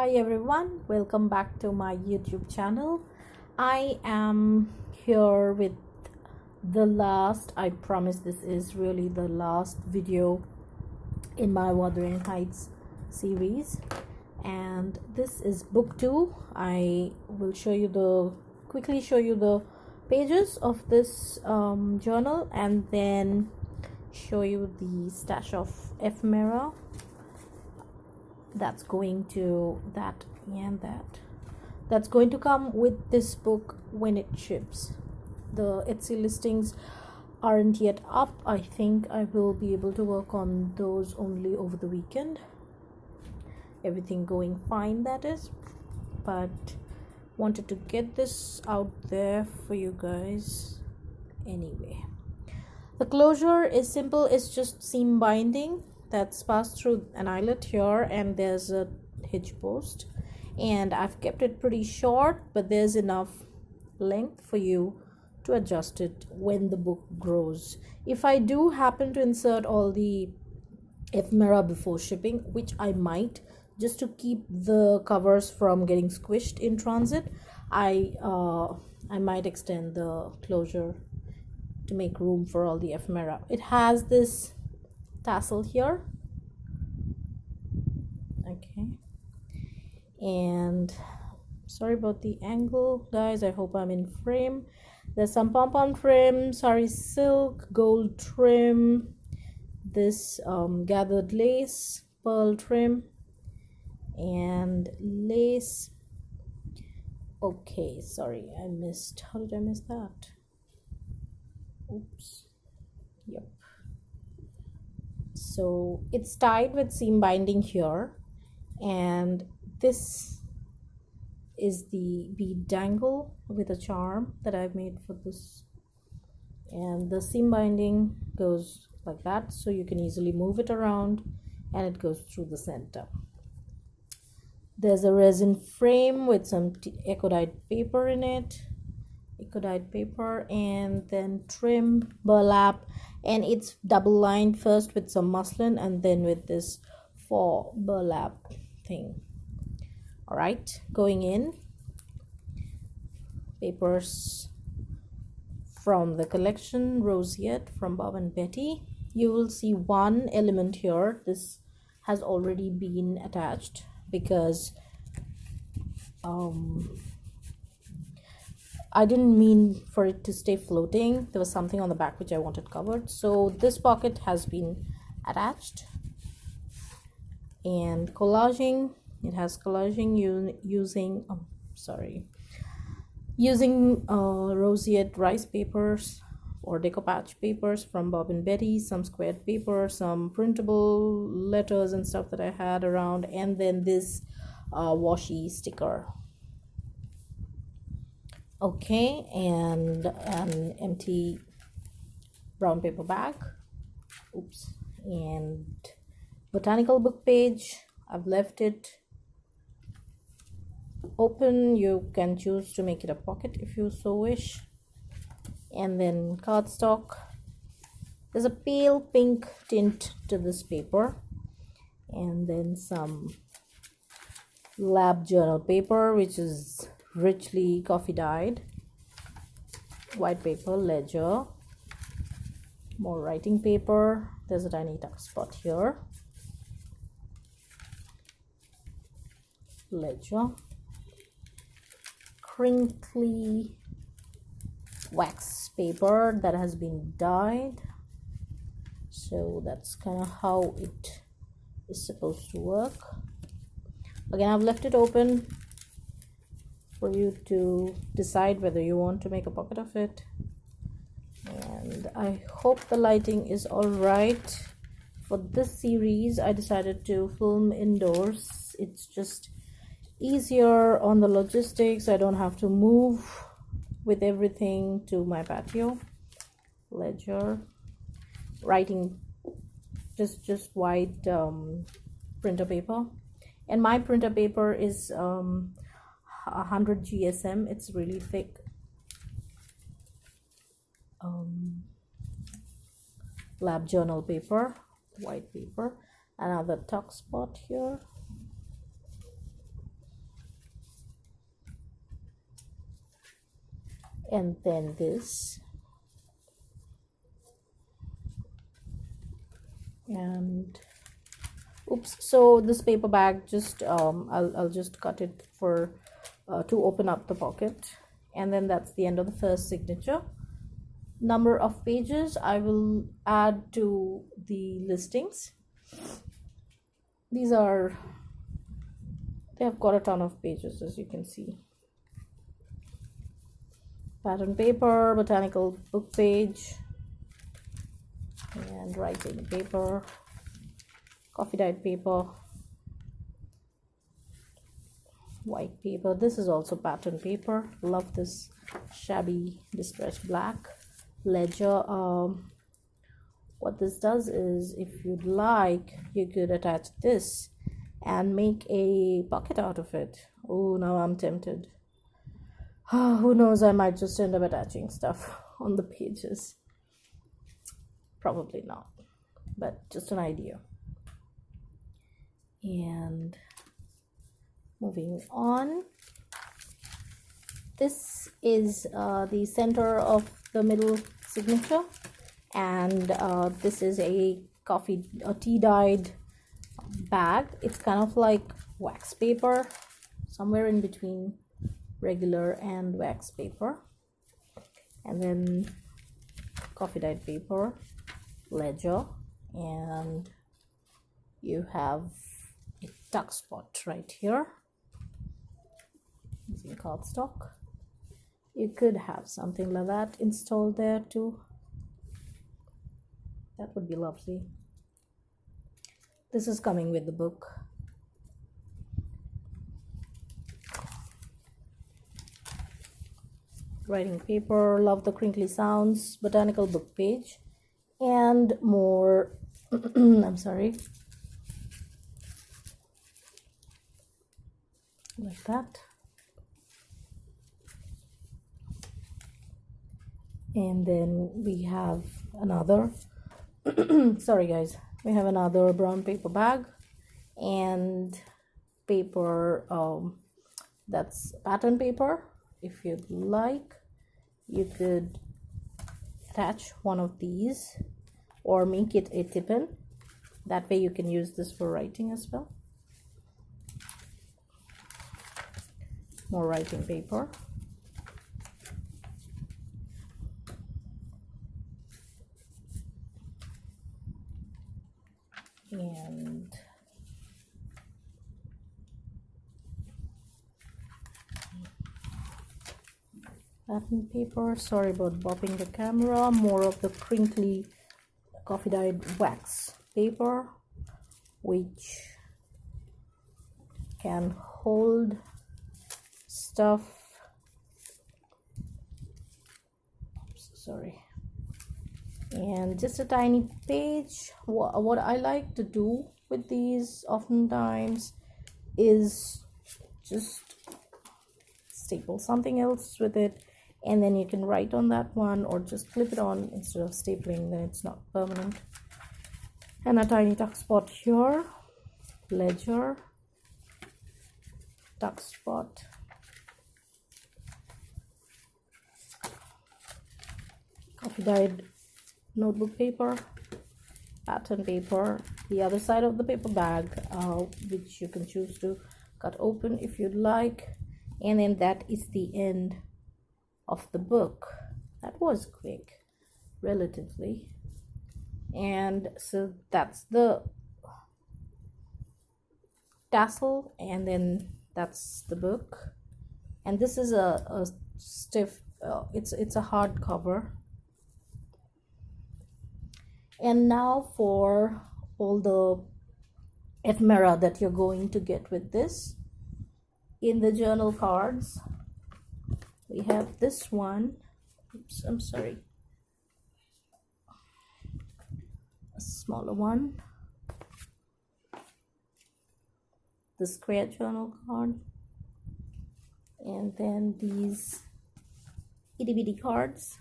Hi everyone, welcome back to my YouTube channel. I am here with I promise this is really the last video in my Wuthering Heights series, and this is book 2. I will quickly show you the pages of this journal and then show you the stash of ephemera that's going to that's going to come with this book when it ships. The Etsy listings aren't yet up. I think I will be able to work on those only over the weekend, everything going fine, that is, but wanted to get this out there for you guys anyway. The closure is simple. It's just seam binding that's passed through an eyelet here, and there's a hitch post, and I've kept it pretty short, but there's enough length for you to adjust it when the book grows. If I do happen to insert all the ephemera before shipping, which I might, just to keep the covers from getting squished in transit, I might extend the closure to make room for all the ephemera. It has this tassel here, okay, and sorry about the angle, guys. I hope I'm in frame. There's some pom-pom trim, sari silk, gold trim, this gathered lace, pearl trim, and lace. Okay, sorry, I missed. How did I miss that? Oops. Yep. So it's tied with seam binding here, and this is the bead dangle with a charm that I've made for this, and the seam binding goes like that, so you can easily move it around and it goes through the center. There's a resin frame with some eco-dyed paper in it, and then trim, burlap, and it's double lined first with some muslin and then with this faux burlap thing. All right, going in, papers from the collection Roseate from BobnBetty. You will see one element here. This has already been attached because I didn't mean for it to stay floating. There was something on the back which I wanted covered, so this pocket has been attached. And collaging, it has collaging using roseate rice papers or decoupage papers from BobnBetty, some squared paper, some printable letters and stuff that I had around, and then this washi sticker. Okay, and an empty brown paper bag. Oops. And botanical book page. I've left it open. You can choose to make it a pocket if you so wish. And then cardstock. There's a pale pink tint to this paper, and then some lab journal paper which is richly coffee dyed, white paper, ledger, more writing paper. There's a tiny tuck spot here, ledger, crinkly wax paper that has been dyed, so that's kind of how it is supposed to work. Again, I've left it open for you to decide whether you want to make a pocket of it, and I hope the lighting is all right. For this series I decided to film indoors. It's just easier on the logistics. I don't have to move with everything to my patio. Ledger, writing, just white printer paper, and my printer paper is 100 GSM. It's really thick. Lab journal paper, white paper, another tuck spot here, and then this, and oops, so this paper bag, just I'll just cut it for to open up the pocket, and then that's the end of the first signature. Number of pages I will add to the listings. These are, they have got a ton of pages, as you can see. Pattern paper, botanical book page, and writing paper, coffee dyed paper, white paper. This is also pattern paper. Love this shabby distressed black. Ledger. What this does is, if you'd like, you could attach this and make a pocket out of it. Oh, now I'm tempted. Who knows, I might just end up attaching stuff on the pages. Probably not, but just an idea. And moving on, this is the center of the middle signature, and this is a tea dyed bag. It's kind of like wax paper, somewhere in between regular and wax paper, and then coffee dyed paper, ledger, and you have a tuck spot right here using cardstock. You could have something like that installed there too. That would be lovely. This is coming with the book. Writing paper, love the crinkly sounds, botanical book page, and more I'm sorry, like that. And then we have another sorry guys, we have another brown paper bag and paper, that's pattern paper. If you'd like, you could attach one of these or make it a tip-in. That way you can use this for writing as well. More writing paper. And pattern paper. Sorry about bopping the camera. More of the crinkly coffee dyed wax paper, which can hold stuff. Oops, sorry. And just a tiny page. What I like to do with these oftentimes is just staple something else with it, and then you can write on that one, or just clip it on instead of stapling, then it's not permanent. And a tiny tuck spot here, ledger, tuck spot, coffee dyed notebook paper, pattern paper, the other side of the paper bag, which you can choose to cut open if you'd like. And then that is the end of the book. That was quick, relatively. And so that's the tassel, and then that's the book. And this is a stiff, it's a hard cover. And now for all the ephemera that you're going to get with this. In the journal cards, we have this one. Oops, I'm sorry. A smaller one. The square journal card. And then these itty bitty cards.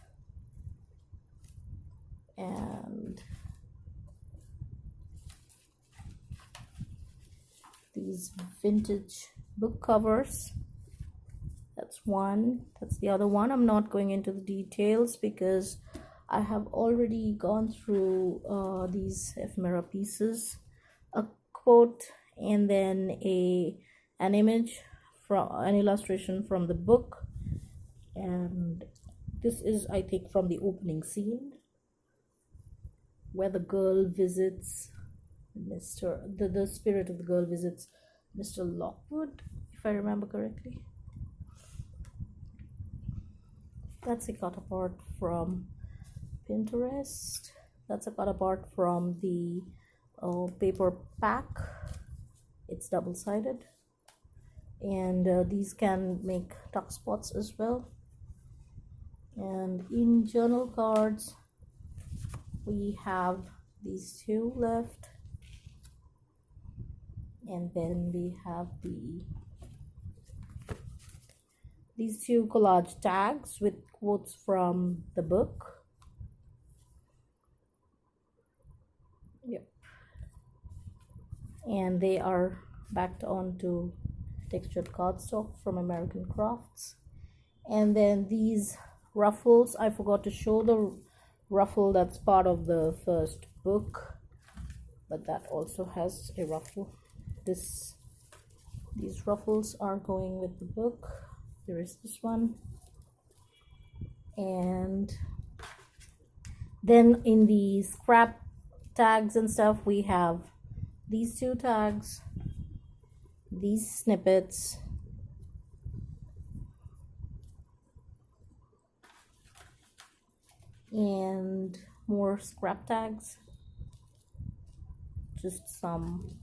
And these vintage book covers That's one. That's the other one. I'm not going into the details because I have already gone through these ephemera pieces. A quote and then an image from an illustration from the book, and this is, I think, from the opening scene where the girl visits the spirit of the girl visits Mr. Lockwood, if I remember correctly. That's a cut apart from Pinterest. That's a cut apart from the paper pack. It's double-sided, and these can make tuck spots as well. And in journal cards we have these two left, and then we have these two collage tags with quotes from the book. Yep. And they are backed onto textured cardstock from American Crafts. And then these ruffles, I forgot to show the ruffle that's part of the first book, but that also has a ruffle. These ruffles are going with the book. There is this one, and then in the scrap tags and stuff we have these two tags, these snippets, and more scrap tags, just some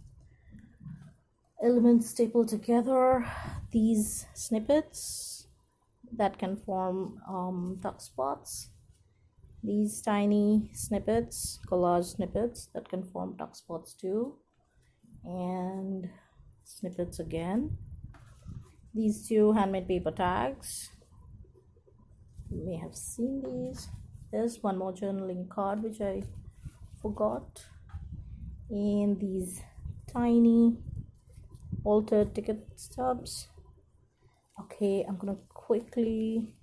elements stapled together, these snippets that can form tuck spots, these tiny snippets, collage snippets that can form tuck spots too, and snippets again, these two handmade paper tags. You may have seen these. There's one more journaling card which I forgot, and these tiny altered ticket stubs. Okay, I'm gonna quickly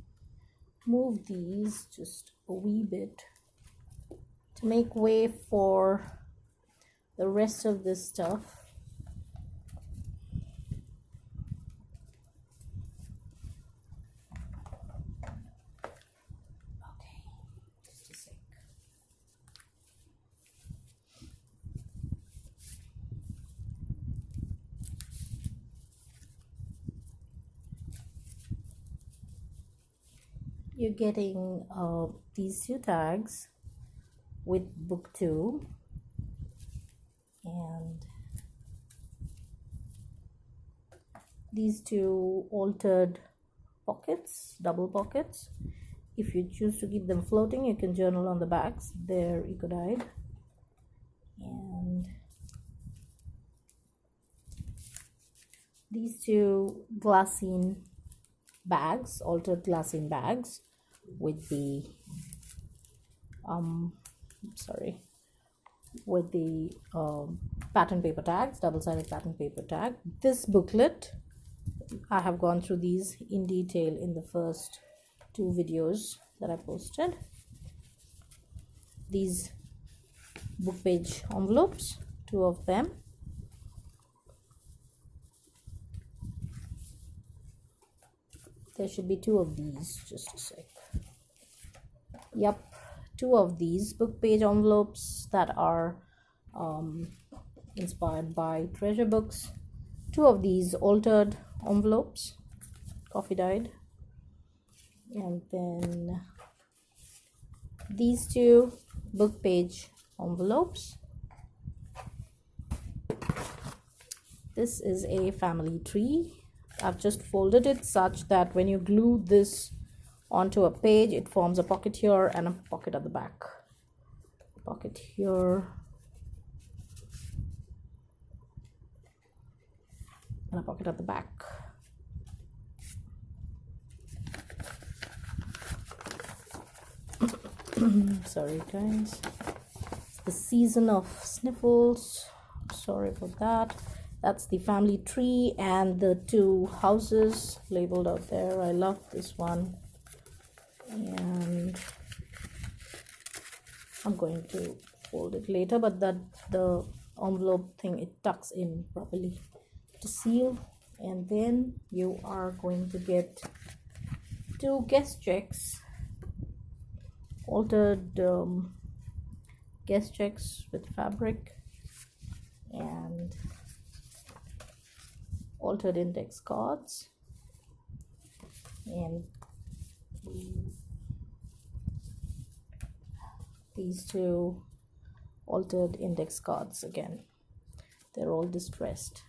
move these just a wee bit to make way for the rest of this stuff. Okay, just a sec. You're getting these two tags with book 2, and these two altered pockets, double pockets. If you choose to keep them floating, you can journal on the backs. They're eco-dyed. And these two glassine bags, altered glassine bags with the pattern paper tags, double-sided pattern paper tag. This booklet, I have gone through these in detail in the first 2 videos that I posted. These book page envelopes, 2 of them. There should be 2 of these, just a sec. Yep, 2 of these book page envelopes that are inspired by treasure books. 2 of these altered envelopes, coffee dyed. And then these 2 book page envelopes. This is a family tree. I've just folded it such that when you glue this onto a page, it forms a pocket here and a pocket at the back. Pocket here and a pocket at the back. Sorry guys, it's the season of sniffles, sorry about that. That's the family tree and the two houses labeled out there. I love this one. And I'm going to fold it later, but that the envelope thing, it tucks in properly to seal. And then you are going to get two guest checks, altered guest checks with fabric, and altered index cards, and these two altered index cards again. They're all distressed.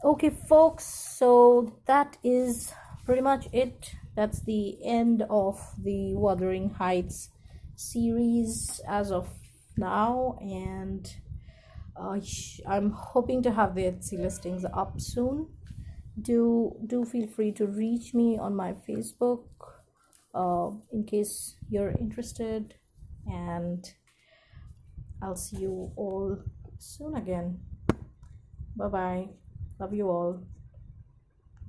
Okay folks, so that is pretty much it. That's the end of the Wuthering Heights series as of now, and I'm hoping to have the Etsy listings up soon. Do feel free to reach me on my Facebook in case you're interested, and I'll see you all soon again. Bye bye. Love you all.